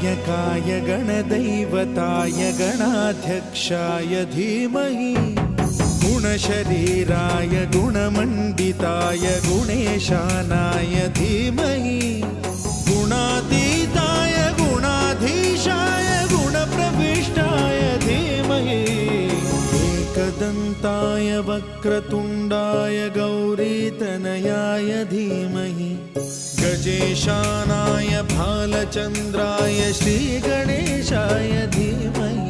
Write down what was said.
गणनायकाय गणदैवताय गणाध्यक्षाय धीमहि गुणशरीराय गुणमण्डिताय गुणेशानाय धीमहि गुणातीताय गुणाधीशाय गुणप्रविष्टाय धीमहि एकदन्ताय वक्रतुण्डाय गौरीतनयाय धीमहि गजेशानाय भालचन्द्राय श्रीगणेशाय धीमहि